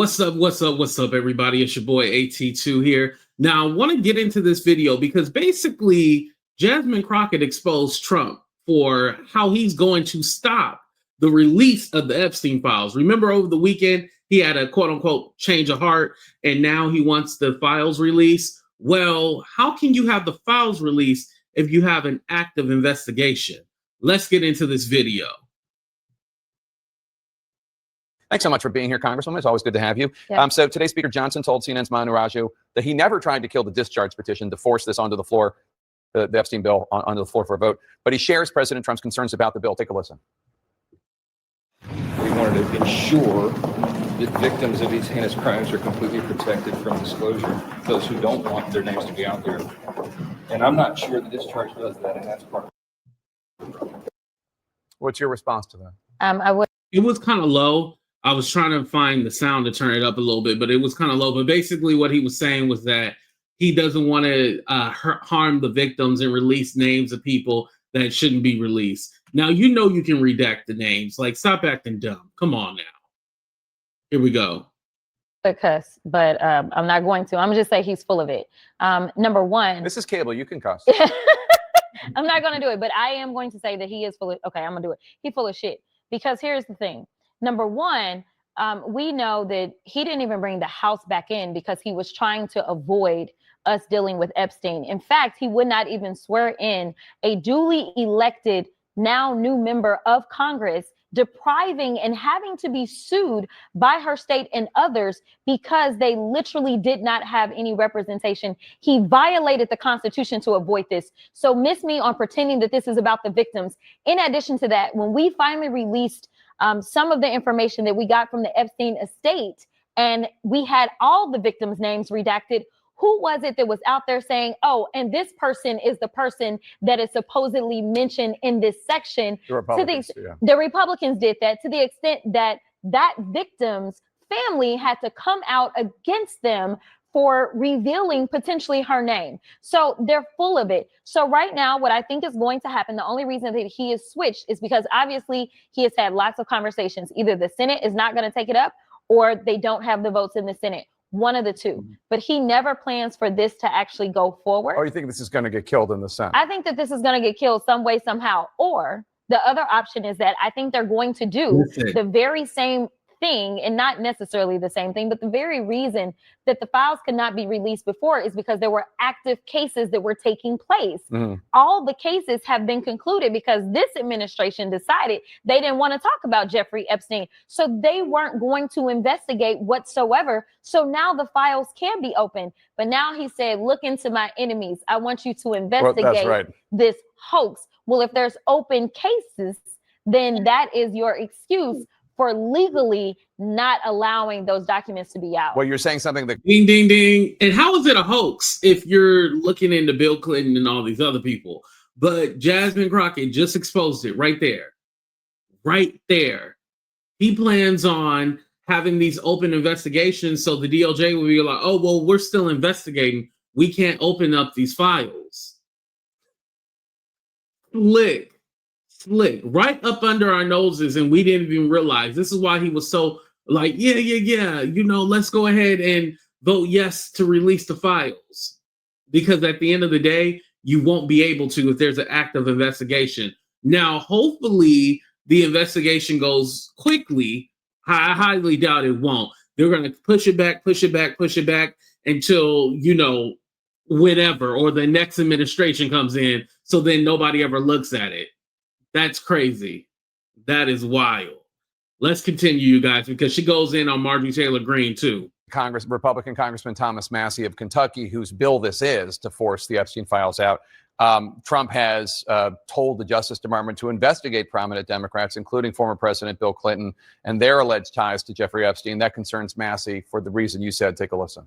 What's up? What's up? What's up, everybody? It's your boy AT2 here. Now, I want to get into this video because basically Jasmine Crockett exposed Trump for how he's going to stop the release of the Epstein files. Remember, over the weekend, he had a quote unquote change of heart, and now he wants the files released. Well, how can you have the files released if you have an active investigation? Let's get into this video. Thanks so much for being here, Congresswoman. It's always good to have you. Yeah. So today, Speaker Johnson told CNN's Manu Raju that he never tried to kill the discharge petition to force this onto the floor, the Epstein bill onto the floor for a vote. But he shares President Trump's concerns about the bill. Take a listen. We wanted to ensure that victims of these heinous crimes are completely protected from disclosure, those who don't want their names to be out there. And I'm not sure the discharge does that, and that's part of it. What's your response to that? It was kind of low. I was trying to find the sound to turn it up a little bit, but it was kind of low. But basically what he was saying was that he doesn't want to harm the victims and release names of people that shouldn't be released. Now, you know you can redact the names. Like, stop acting dumb. Come on now. Here we go. Cuss, but I'm not going to. I'm gonna just say he's full of it. Number one. This is cable. You can cuss. I'm not going to do it, but I am going to say that he is full of, okay, I'm going to do it. He's full of shit. Because here's the thing. Number one, we know that he didn't even bring the House back in because he was trying to avoid us dealing with Epstein. In fact, he would not even swear in a duly elected, now new member of Congress, depriving and having to be sued by her state and others because they literally did not have any representation. He violated the Constitution to avoid this. So miss me on pretending that this is about the victims. In addition to that, when we finally released some of the information that we got from the Epstein estate, and we had all the victims' names redacted, who was it that was out there saying, oh, and this person is the person that is supposedly mentioned in this section? The Republicans, the Republicans did that to the extent that that victim's family had to come out against them for revealing potentially her name. So they're full of it. So right now, what I think is going to happen, the only reason that he is switched is because obviously he has had lots of conversations. Either the Senate is not going to take it up or they don't have the votes in the Senate. One of the two. But he never plans for this to actually go forward. Or you think this is going to get killed in the Senate? I think that this is going to get killed some way, somehow. Or the other option is that I think they're going to do the very same thing, and not necessarily the same thing, but the very reason that the files could not be released before is because there were active cases that were taking place. All the cases have been concluded because this administration decided they didn't want to talk about Jeffrey Epstein. So they weren't going to investigate whatsoever. So now the files can be opened. But now he said, look into my enemies. I want you to investigate this hoax. Well, if there's open cases, then that is your excuse for legally not allowing those documents to be out. Well, you're saying something that... Ding, ding, ding. And how is it a hoax if you're looking into Bill Clinton and all these other people? But Jasmine Crockett just exposed it right there. Right there. He plans on having these open investigations so the DOJ will be like, oh, well, we're still investigating. We can't open up these files. Slick, right up under our noses, and we didn't even realize. This is why he was so like, yeah, you know, let's go ahead and vote yes to release the files. Because at the end of the day, you won't be able to if there's an active investigation. Now, hopefully, the investigation goes quickly. I highly doubt it won't. They're going to push it back until, you know, whenever, or the next administration comes in, so then nobody ever looks at it. That's crazy. That is wild. Let's continue, you guys, because she goes in on Marjorie Taylor Greene, too. Republican Congressman Thomas Massie of Kentucky, whose bill this is to force the Epstein files out. Trump has told the Justice Department to investigate prominent Democrats, including former President Bill Clinton, and their alleged ties to Jeffrey Epstein. That concerns Massie for the reason you said. Take a listen.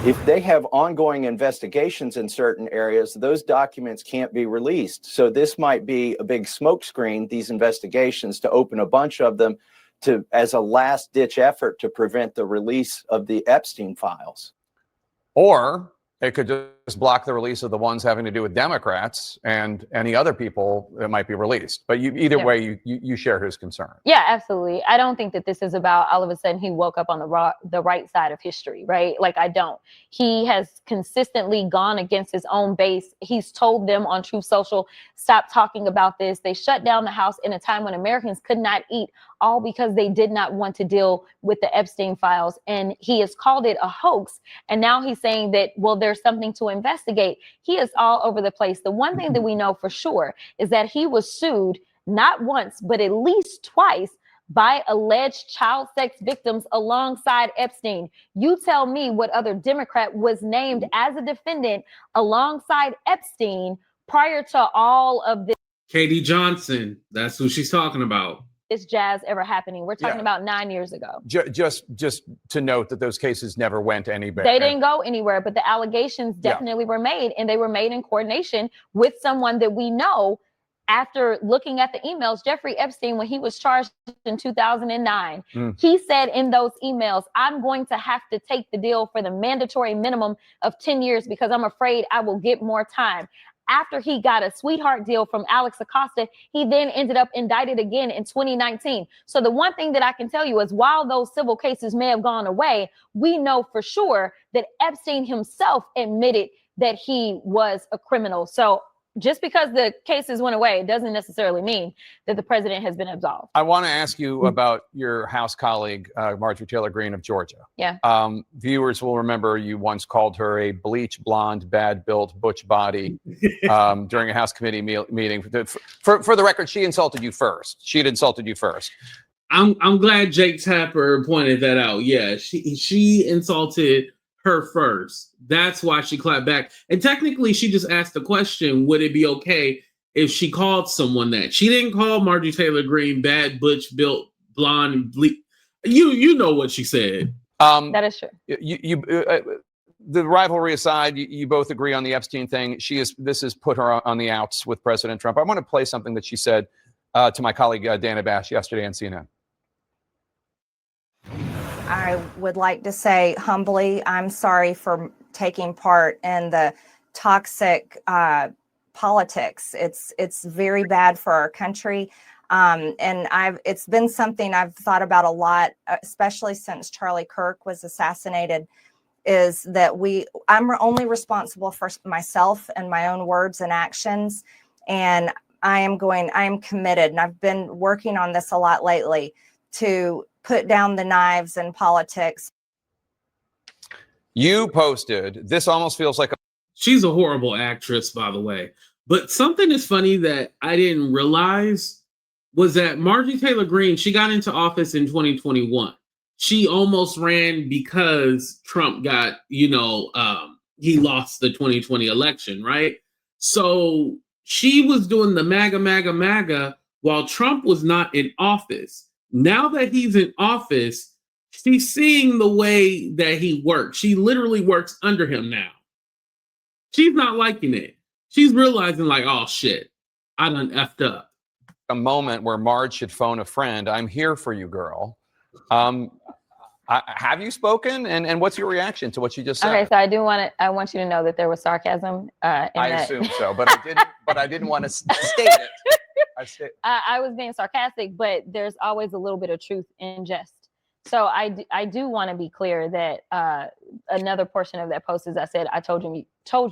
If they have ongoing investigations in certain areas, those documents can't be released. So this might be a big smokescreen, these investigations, to open a bunch of them as a last-ditch effort to prevent the release of the Epstein files. Or it could block the release of the ones having to do with Democrats, and any other people that might be released. But either way, you share his concern. Yeah, absolutely. I don't think that this is about all of a sudden he woke up on the right side of history, right? Like, I don't. He has consistently gone against his own base. He's told them on Truth Social, stop talking about this. They shut down the House in a time when Americans could not eat, all because they did not want to deal with the Epstein files. And he has called it a hoax. And now he's saying that, well, there's something to investigate. He is all over the place. The one thing that we know for sure is that he was sued not once, but at least twice by alleged child sex victims alongside Epstein. You tell me what other Democrat was named as a defendant alongside Epstein prior to all of this. Katie Johnson, that's who she's talking about. This jazz ever happening. We're talking about 9 years ago. Just to note that those cases never went anywhere. They didn't go anywhere, but the allegations definitely were made, and they were made in coordination with someone that we know. After looking at the emails, Jeffrey Epstein, when he was charged in 2009, he said in those emails, I'm going to have to take the deal for the mandatory minimum of 10 years because I'm afraid I will get more time. After he got a sweetheart deal from Alex Acosta, he then ended up indicted again in 2019. So the one thing that I can tell you is while those civil cases may have gone away, we know for sure that Epstein himself admitted that he was a criminal. So just because the cases went away, it doesn't necessarily mean that the president has been absolved. I want to ask you about your House colleague, Marjorie Taylor Greene of Georgia. Yeah. Viewers will remember you once called her a bleach blonde, bad-built, butch body during a House committee meeting. For the record, she insulted you first. She had insulted you first. I'm glad Jake Tapper pointed that out. Yeah, she insulted her first. That's why she clapped back. And technically, she just asked the question, would it be okay if she called someone that? She didn't call Marjorie Taylor Greene bad, butch, built, blonde, and bleak. You know what she said. That is true. The rivalry aside, you both agree on the Epstein thing. This has put her on the outs with President Trump. I want to play something that she said to my colleague Dana Bash yesterday on CNN. I would like to say humbly, I'm sorry for taking part in the toxic politics. It's very bad for our country. And it's been something I've thought about a lot, especially since Charlie Kirk was assassinated, is that I'm only responsible for myself and my own words and actions. And I am committed, and I've been working on this a lot lately, to put down the knives in politics. You posted, this almost feels like She's a horrible actress, by the way. But something is funny that I didn't realize was that Marjorie Taylor Greene, she got into office in 2021. She almost ran because Trump got, he lost the 2020 election, right? So she was doing the MAGA while Trump was not in office. Now that he's in office, she's seeing the way that he works. She literally works under him now. She's not liking it. She's realizing like, oh shit, I done effed up. A moment where Marge should phone a friend. I'm here for you, girl. Have you spoken? And what's your reaction to what she just said? Okay, so I want you to know that there was sarcasm. I assume so, but I didn't want to state it. I was being sarcastic, but there's always a little bit of truth in jest. So I do want to be clear that another portion of that post is I said, I told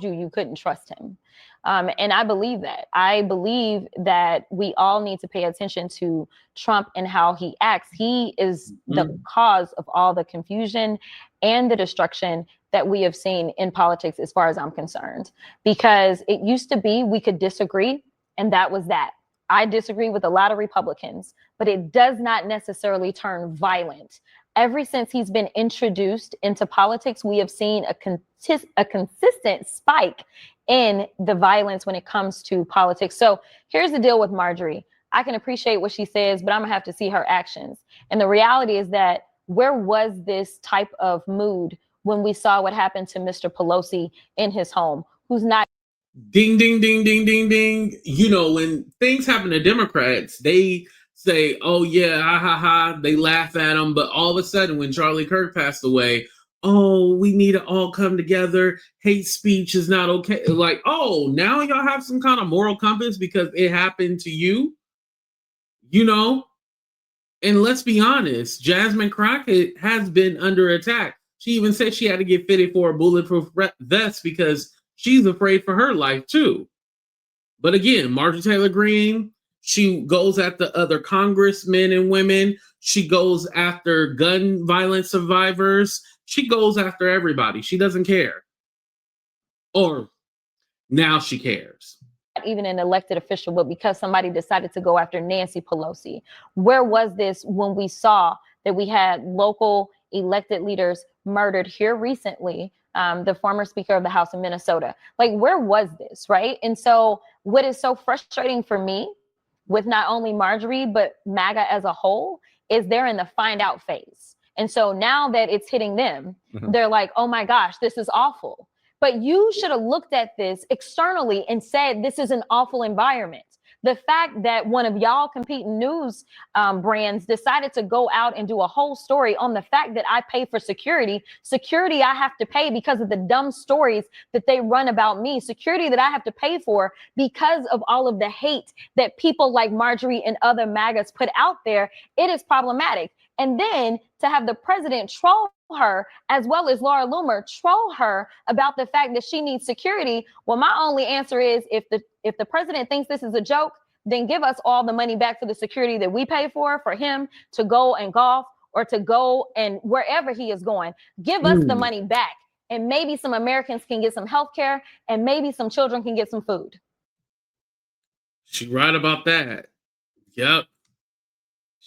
you you couldn't trust him. And I believe that. I believe that we all need to pay attention to Trump and how he acts. He is the cause of all the confusion and the destruction that we have seen in politics, as far as I'm concerned, because it used to be we could disagree, and that was that. I disagree with a lot of Republicans, but it does not necessarily turn violent. Ever since he's been introduced into politics, we have seen a consistent spike in the violence when it comes to politics. So here's the deal with Marjorie. I can appreciate what she says, but I'm gonna have to see her actions. And the reality is that where was this type of mood when we saw what happened to Mr. Pelosi in his home, who's not Ding, ding, ding, ding, ding, ding. When things happen to Democrats, they say, oh yeah, ha ha ha. They laugh at them. But all of a sudden, when Charlie Kirk passed away, oh, we need to all come together. Hate speech is not okay. Like, oh, now y'all have some kind of moral compass because it happened to you, you know? And let's be honest, Jasmine Crockett has been under attack. She even said she had to get fitted for a bulletproof vest because she's afraid for her life too. But again, Marjorie Taylor Greene, she goes after other congressmen and women. She goes after gun violence survivors. She goes after everybody. She doesn't care. Or now she cares. Even an elected official, but because somebody decided to go after Nancy Pelosi. Where was this when we saw that we had local elected leaders murdered here recently? The former Speaker of the House in Minnesota. Like, where was this, right? And so what is so frustrating for me with not only Marjorie, but MAGA as a whole, is they're in the find out phase. And so now that it's hitting them, they're like, oh my gosh, this is awful. But you should have looked at this externally and said, this is an awful environment. The fact that one of y'all competing news brands decided to go out and do a whole story on the fact that I pay for security I have to pay because of the dumb stories that they run about me, security that I have to pay for because of all of the hate that people like Marjorie and other MAGAs put out there, it is problematic. And then to have the president troll her, as well as Laura Loomer troll her about the fact that she needs security. Well, my only answer is if the president thinks this is a joke, then give us all the money back for the security that we pay for him to go and golf or to go and wherever he is going. Give us the money back, and maybe some Americans can get some health care, and maybe some children can get some food. She's right about that. Yep.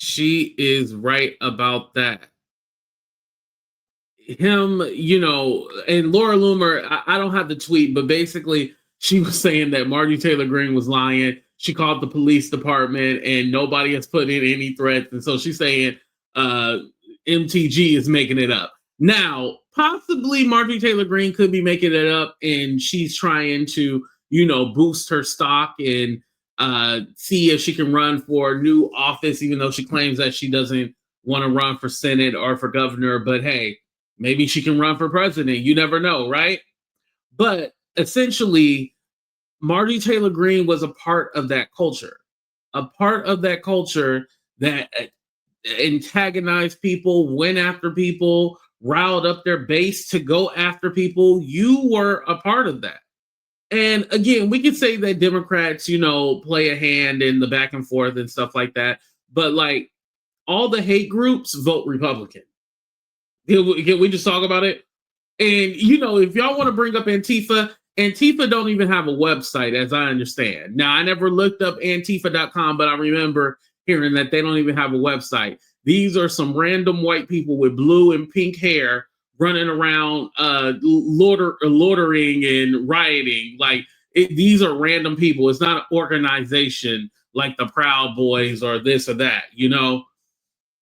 She is right about that. Him, and Laura Loomer, I don't have the tweet, but basically she was saying that Marjorie Taylor Greene was lying. She called the police department and nobody has put in any threats. And so she's saying MTG is making it up. Now, possibly Marjorie Taylor Greene could be making it up and she's trying to, boost her stock and see if she can run for new office, even though she claims that she doesn't want to run for Senate or for governor. But hey, maybe she can run for president. You never know, right? But essentially, Marjorie Taylor Greene was a part of that culture that antagonized people, went after people, riled up their base to go after people. You were a part of that. And again, we could say that Democrats, play a hand in the back and forth and stuff like that. But like all the hate groups vote Republican. Can we just talk about it? And, if y'all want to bring up Antifa don't even have a website, as I understand. Now, I never looked up Antifa.com, but I remember hearing that they don't even have a website. These are some random white people with blue and pink hair running around loitering and rioting. Like, these are random people. It's not an organization like the Proud Boys or this or that,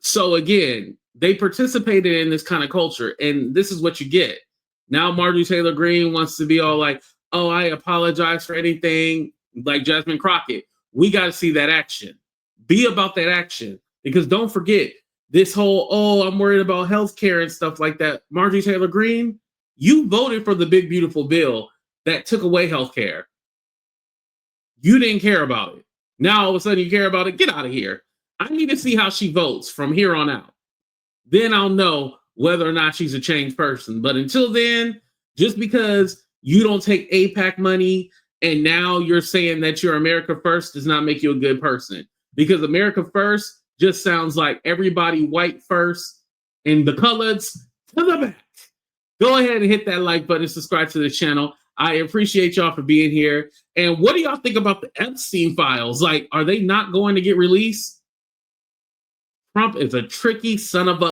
So again, they participated in this kind of culture, and this is what you get. Now Marjorie Taylor Greene wants to be all like, oh, I apologize for anything, like Jasmine Crockett. We got to see that action. Be about that action, because don't forget this whole, oh, I'm worried about healthcare and stuff like that. Marjorie Taylor Greene, you voted for the big, beautiful bill that took away healthcare. You didn't care about it. Now all of a sudden you care about it. Get out of here. I need to see how she votes from here on out. Then I'll know whether or not she's a changed person. But until then, just because you don't take AIPAC money and now you're saying that you're America first does not make you a good person. Because America first just sounds like everybody white first and the coloreds to the back. Go ahead and hit that like button, subscribe to the channel. I appreciate y'all for being here. And what do y'all think about the Epstein files? Like, are they not going to get released? Trump is a tricky son of a